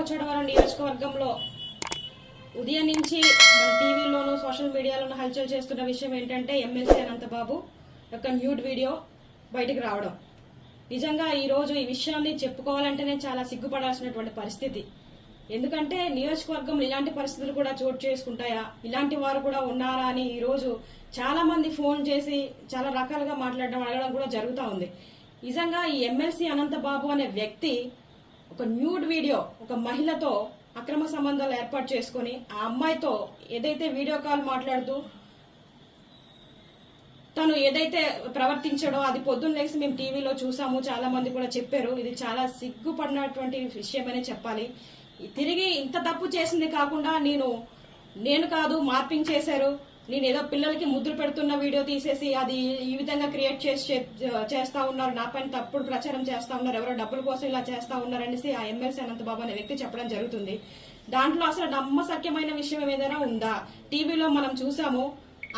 చోడవరం నియోజకవర్గంలో ఉదయం నుంచి మన టీవీలోను సోషల్ మీడియాలోను హల్చల్ చేస్తున్న విషయం ఏంటంటే ఎమ్మెల్సీ అనంతబాబు యొక్క న్యూడ్ వీడియో బయటికి రావడం. నిజంగా ఈ రోజు ఈ విషయాన్ని చెప్పుకోవాలంటేనే చాలా సిగ్గుపడాల్సినటువంటి పరిస్థితి. ఎందుకంటే నియోజకవర్గంలో ఇలాంటి పరిస్థితులు కూడా చోటు చేసుకుంటాయా, ఇలాంటి వారు కూడా ఉన్నారా అని ఈ రోజు చాలా మంది ఫోన్ చేసి చాలా రకాలుగా మాట్లాడడం అడగడం కూడా జరుగుతూ ఉంది. నిజంగా ఈ ఎమ్మెల్సీ అనంతబాబు అనే వ్యక్తి ఒక న్యూడ్ వీడియో ఒక మహిళతో అక్రమ సంబంధాలు ఏర్పాటు చేసుకుని ఆ అమ్మాయితో ఏదైతే వీడియో కాల్ మాట్లాడుతూ తను ఏదైతే ప్రవర్తించాడో అది పొద్దున్న లేసి మేము టీవీలో చూసాము, చాలా మంది కూడా చెప్పారు. ఇది చాలా సిగ్గుపడినటువంటి విషయమనే చెప్పాలి. తిరిగి ఇంత తప్పు చేసింది కాకుండా నేను కాదు మార్పింగ్ చేశారు, నేను ఏదో పిల్లలకి ముద్దులు పెడుతున్న వీడియో తీసేసి అది ఈ విధంగా క్రియేట్ చేస్తా ఉన్నారు, నా పైన తప్పుడు ప్రచారం చేస్తా ఉన్నారు, ఎవరో డబ్బుల కోసం ఇలా చేస్తా ఉన్నారనేసి ఆ ఎమ్మెల్సీ అనంతబాబు అనే వ్యక్తి చెప్పడం జరుగుతుంది. దాంట్లో అసలు నమ్మశక్యమైన విషయం ఏదైనా ఉందా? టీవీలో మనం చూసాము,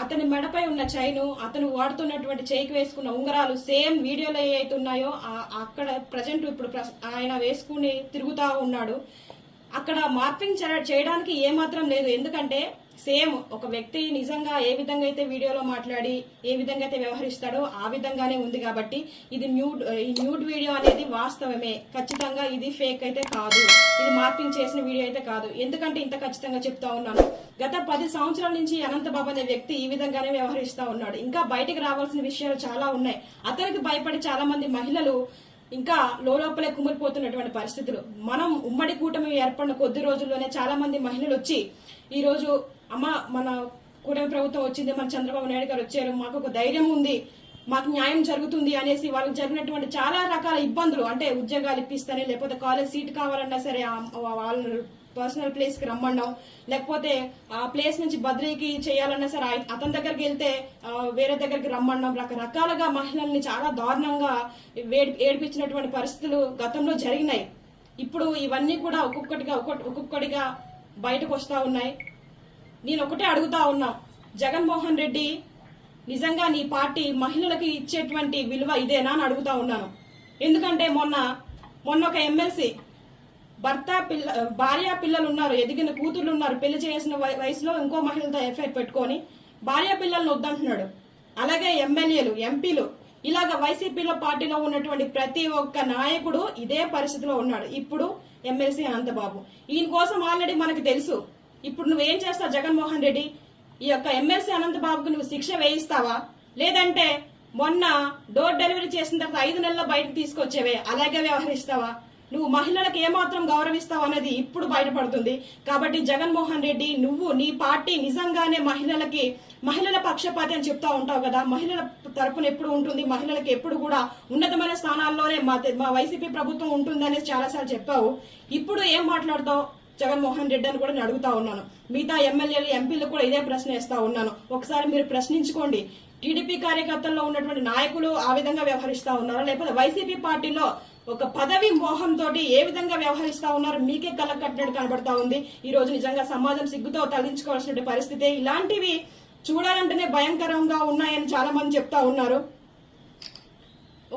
అతని మెడపై ఉన్న చైను, అతను వాడుతున్నటువంటి చేయికి వేసుకున్న ఉంగరాలు సేమ్ వీడియోలో ఏవైతే ఉన్నాయో అక్కడ ప్రజెంట్ ఇప్పుడు ఆయన వేసుకుని తిరుగుతా ఉన్నాడు. అక్కడ మార్పింగ్ చేయడానికి ఏమాత్రం లేదు. ఎందుకంటే సేమ్ ఒక వ్యక్తి నిజంగా ఏ విధంగా అయితే వీడియోలో మాట్లాడి ఏ విధంగా అయితే వ్యవహరిస్తాడో ఆ విధంగానే ఉంది. కాబట్టి ఇది న్యూడ్ వీడియో అనేది వాస్తవమే, ఖచ్చితంగా ఇది ఫేక్ అయితే కాదు, ఇది మార్పింగ్ చేసిన వీడియో అయితే కాదు. ఎందుకంటే ఇంత ఖచ్చితంగా చెప్తా ఉన్నాను, గత 10 సంవత్సరాల నుంచి అనంతబాబు అనే వ్యక్తి ఈ విధంగానే వ్యవహరిస్తా ఉన్నాడు. ఇంకా బయటకు రావాల్సిన విషయాలు చాలా ఉన్నాయి. అతనికి భయపడి చాలా మంది మహిళలు ఇంకా లోపలే కుమిలిపోతున్నటువంటి పరిస్థితులు. మనం ఉమ్మడి కూటమి ఏర్పడిన కొద్ది రోజుల్లోనే చాలా మంది మహిళలు వచ్చి ఈ రోజు అమ్మ మన కూటమి ప్రభుత్వం వచ్చింది, మన చంద్రబాబు నాయుడు గారు వచ్చారు, మాకు ఒక ధైర్యం ఉంది, మాకు న్యాయం జరుగుతుంది అనేసి వాళ్ళకి జరిగినటువంటి చాలా రకాల ఇబ్బందులు, అంటే ఉద్యోగాలు ఇప్పిస్తానే, లేకపోతే కాలేజ్ సీట్ కావాలన్నా సరే వాళ్ళ పర్సనల్ ప్లేస్ కి రమ్మన్నాం, లేకపోతే ఆ ప్లేస్ నుంచి బదిలీకి చేయాలన్నా సరే అతని దగ్గరికి వెళ్తే వేరే దగ్గరికి రమ్మన్నాం. రకరకాలుగా మహిళల్ని చాలా దారుణంగా ఏడిపించినటువంటి పరిస్థితులు గతంలో జరిగినాయి. ఇప్పుడు ఇవన్నీ కూడా ఒక్కొక్కటిగా బయటకు వస్తా ఉన్నాయి. నేను ఒకటే అడుగుతా ఉన్నా, జగన్మోహన్ రెడ్డి నిజంగా నీ పార్టీ మహిళలకి ఇచ్చేటువంటి విలువ ఇదేనా అని అడుగుతా ఉన్నాను. ఎందుకంటే మొన్న ఒక ఎమ్మెల్సీ భార్య పిల్లలు ఉన్నారు, ఎదిగిన కూతుర్లు ఉన్నారు, పెళ్లి చేసిన వయసులో ఇంకో మహిళతో ఎఫ్ఐఆర్ పెట్టుకొని భార్య పిల్లల్ని వద్దంటున్నాడు. అలాగే ఎమ్మెల్యేలు, ఎంపీలు, ఇలాగ వైసీపీలో పార్టీలో ఉన్నటువంటి ప్రతి ఒక్క నాయకుడు ఇదే పరిస్థితిలో ఉన్నాడు. ఇప్పుడు ఎమ్మెల్సీ అనంతబాబు, ఈయన కోసం ఆల్రెడీ మనకు తెలుసు. ఇప్పుడు నువ్వేం చేస్తావు జగన్మోహన్ రెడ్డి? ఈ యొక్క ఎమ్మెల్సీ అనంతబాబుకు నువ్వు శిక్ష వేయిస్తావా, లేదంటే మొన్న డోర్ డెలివరీ చేసిన తర్వాత 5 నెలల్లో బయటకు తీసుకొచ్చేవే అలాగే వ్యవహరిస్తావా? నువ్వు మహిళలకు ఏమాత్రం గౌరవిస్తావు అనేది ఇప్పుడు బయటపడుతుంది. కాబట్టి జగన్మోహన్ రెడ్డి, నువ్వు నీ పార్టీ నిజంగానే మహిళల పక్షపాతి అని చెప్తా ఉంటావు కదా, మహిళల తరపున ఎప్పుడు ఉంటుంది, మహిళలకు ఎప్పుడు కూడా ఉన్నతమైన స్థానాల్లోనే మా వైసీపీ ప్రభుత్వం ఉంటుంది అనేది చాలాసార్లు చెప్పావు. ఇప్పుడు ఏం మాట్లాడతావు జగన్మోహన్ రెడ్డి అని కూడా నేను అడుగుతా ఉన్నాను. మిగతా ఎమ్మెల్యేలు, ఎంపీలు కూడా ఇదే ప్రశ్న వేస్తా ఉన్నాను. ఒకసారి మీరు ప్రశ్నించుకోండి. టీడీపీ కార్యకర్తల్లో ఉన్నటువంటి నాయకులు ఆ విధంగా వ్యవహరిస్తా ఉన్నారా, లేకపోతే వైసీపీ పార్టీలో ఒక పదవి మోహంతో ఏ విధంగా వ్యవహరిస్తా ఉన్నారు మీకే కళ్ళకట్టినట్టు కనబడతా ఉంది. ఈ రోజు నిజంగా సమాజం సిగ్గుతో తలదించుకోవాల్సిన పరిస్థితి. ఇలాంటివి చూడాలంటేనే భయంకరంగా ఉన్నాయని చాలా మంది చెప్తా ఉన్నారు.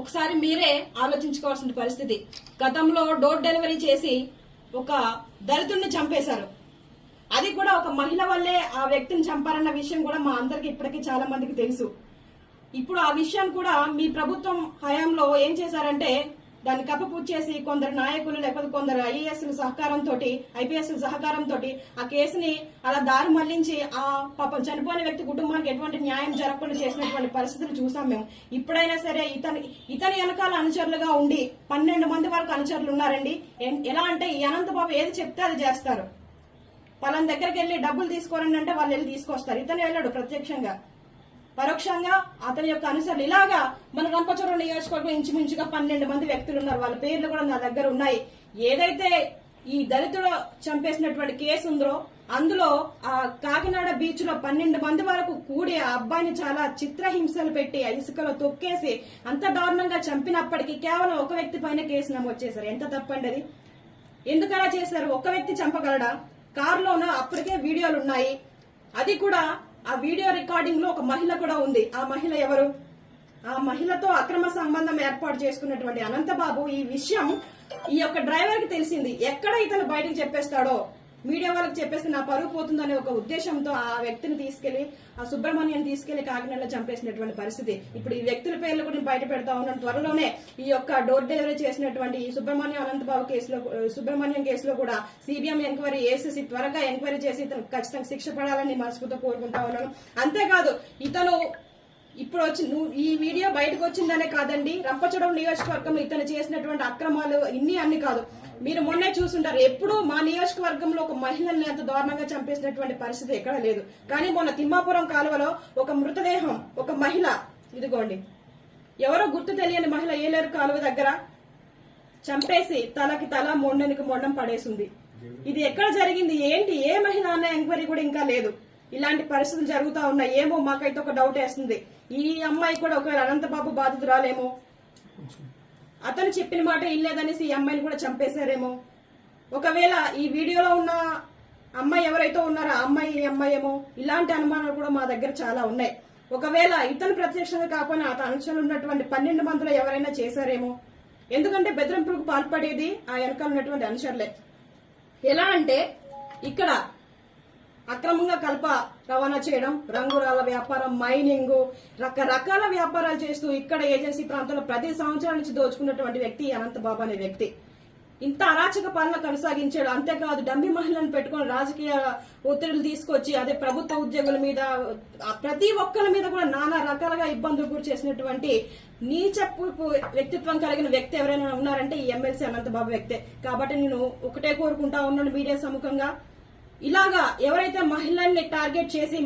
ఒకసారి మీరే ఆలోచించుకోవాల్సిన పరిస్థితి. గతంలో డోర్ డెలివరీ చేసి ఒక దళితుడిని చంపేశారు. అది కూడా ఒక మహిళ వల్లే ఆ వ్యక్తిని చంపారన్న విషయం కూడా మా అందరికి ఇప్పటికీ చాలా మందికి తెలుసు. ఇప్పుడు ఆ విషయాన్ని కూడా మీ ప్రభుత్వం హయాంలో ఏం చేశారంటే దాన్ని కప్పపూర్తి చేసి కొందరు నాయకులు లేకపోతే కొందరు ఐఏఎస్ల సహకారంతో, ఐపీఎస్ల సహకారంతో ఆ కేసుని అలా దారి మళ్లించి ఆ పాపం చనిపోయిన వ్యక్తి కుటుంబానికి ఎటువంటి న్యాయం జరగకుండా చేసినటువంటి పరిస్థితులు చూసాం మేము. ఇప్పుడైనా సరే ఇతని వెనకాల అనుచరులుగా ఉండి 12 మంది వరకు అనుచరులు ఉన్నారండి. ఎలా అంటే ఈ అనంతబాబు ఏది చెప్తే అది చేస్తారు. పలానా దగ్గరికి వెళ్లి డబ్బులు తీసుకోరండి అంటే వాళ్ళు వెళ్ళి తీసుకొస్తారు. ఇతను వెళ్ళాడు ప్రత్యక్షంగా, పరోక్షంగా అతని యొక్క అనుసరులు. ఇలాగా మన రంపచోడవరం నియోజకవర్గం ఇంచుమించుగా 12 మంది వ్యక్తులు ఉన్నారు. వాళ్ళ పేర్లు కూడా నా దగ్గర ఉన్నాయి. ఏదైతే ఈ దళితుడు చంపేసినటువంటి కేసు ఉందో అందులో ఆ కాకినాడ బీచ్ లో 12 మంది వరకు కూడి ఆ అబ్బాయిని చాలా చిత్రహింసలు పెట్టి ఇసుకలో తొక్కేసి అంత దారుణంగా చంపినప్పటికీ కేవలం ఒక వ్యక్తి పైన కేసు నమోదు చేశారు. ఎంత తప్పండి అది? ఎందుకలా చేశారు? ఒక వ్యక్తి చంపగలడా? కారులోన అప్పటికే వీడియోలు ఉన్నాయి. అది కూడా ఆ వీడియో రికార్డింగ్ లో ఒక మహిళ కూడా ఉంది. ఆ మహిళ ఎవరు? ఆ మహిళతో అక్రమ సంబంధం ఏర్పాటు చేసుకున్నటువంటి అనంతబాబు ఈ విషయం ఈ యొక్క డ్రైవర్ కి తెలిసింది ఎక్కడ ఇతను బయటకు చెప్పేస్తాడో, మీడియా వాళ్ళకి చెప్పేస్తే నా పరువు పోతుందనే ఒక ఉద్దేశంతో ఆ వ్యక్తిని తీసుకెళ్లి, ఆ సుబ్రహ్మణ్యం తీసుకెళ్లి కాకినాడలో చంపేసినటువంటి పరిస్థితి. ఇప్పుడు ఈ వ్యక్తుల పేర్లు కూడా బయట పెడతా ఉన్నాను. త్వరలోనే ఈ యొక్క డోర్ డెలివరీ చేసినటువంటి ఈ సుబ్రహ్మణ్యం అనంతబాబు కేసులో, సుబ్రహ్మణ్యం కేసులో కూడా సిబిఎం ఎంక్వైరీ వేసేసి త్వరగా ఎంక్వైరీ చేసి ఇతను ఖచ్చితంగా శిక్ష పడాలని మనస్ఫూర్తిగా కోరుకుంటా ఉన్నాను. అంతేకాదు ఇతను ఇప్పుడు ఈ వీడియో బయటకు వచ్చిందనే కాదండి, రంపచోడవరం నియోజకవర్గంలో ఇతను చేసినటువంటి అక్రమాలు అన్ని కాదు. మీరు మొన్నే చూసుంటారు, ఎప్పుడూ మా నియోజకవర్గంలో ఒక మహిళల్ని అంత దారుణంగా చంపేసినటువంటి పరిస్థితి ఎక్కడా లేదు. కానీ మొన్న తిమ్మాపురం కాలువలో ఒక మృతదేహం, ఒక మహిళ, ఇదిగోండి ఎవరో గుర్తు తెలియని మహిళ ఏలేరు కాలువ దగ్గర చంపేసి తలకి తల మొండనికి మొండం పడేసింది. ఇది ఎక్కడ జరిగింది, ఏంటి, ఏ మహిళ అన్న ఎంక్వైరీ కూడా ఇంకా లేదు. ఇలాంటి పరిస్థితులు జరుగుతా ఉన్నాయి. ఏమో మాకైతే ఒక డౌట్ వేస్తుంది, ఈ అమ్మాయి కూడా ఒకవేళ అనంతబాబు బాధితురాలేమో, అతను చెప్పిన మాట ఇల్లేదనేసి ఈ అమ్మాయిని కూడా చంపేశారేమో. ఒకవేళ ఈ వీడియోలో ఉన్న అమ్మాయి ఎవరైతే ఉన్నారో ఆ అమ్మాయి ఈ అమ్మాయి ఏమో, ఇలాంటి అనుమానాలు కూడా మా దగ్గర చాలా ఉన్నాయి. ఒకవేళ ఇతను ప్రత్యక్షంగా కాకపోయినా అతను అనుచరులు ఉన్నటువంటి 12 మందిలో ఎవరైనా చేశారేమో. ఎందుకంటే బెదిరింపులకు పాల్పడేది ఆ వెనకాల ఉన్నటువంటి అనుచరులే. ఎలా అంటే ఇక్కడ అక్రమంగా కలప రవాణా చేయడం, రంగురాల వ్యాపారం, మైనింగ్, రకరకాల వ్యాపారాలు చేస్తూ ఇక్కడ ఏజెన్సీ ప్రాంతంలో 10 సంవత్సరాల నుంచి దోచుకున్నటువంటి వ్యక్తి అనంతబాబు అనే వ్యక్తి. ఇంత అరాచక పాలన కొనసాగించాడు. అంతేకాదు డమ్మి మహిళలను పెట్టుకుని రాజకీయ ఒత్తిడులు తీసుకొచ్చి, అదే ప్రభుత్వ ఉద్యోగుల మీద, ప్రతి ఒక్కరి మీద కూడా నానా రకాలుగా ఇబ్బందులు గురి చేసినటువంటి నీచపు వ్యక్తిత్వం కలిగిన వ్యక్తి ఎవరైనా ఉన్నారంటే ఈ ఎమ్మెల్సీ అనంతబాబు వ్యక్తే. కాబట్టి నేను ఒకటే కోరుకుంటా ఉన్నాను మీడియా సముఖంగా, ఇలాగా ఎవరైతే మహిళల్ని టార్గెట్ చేసి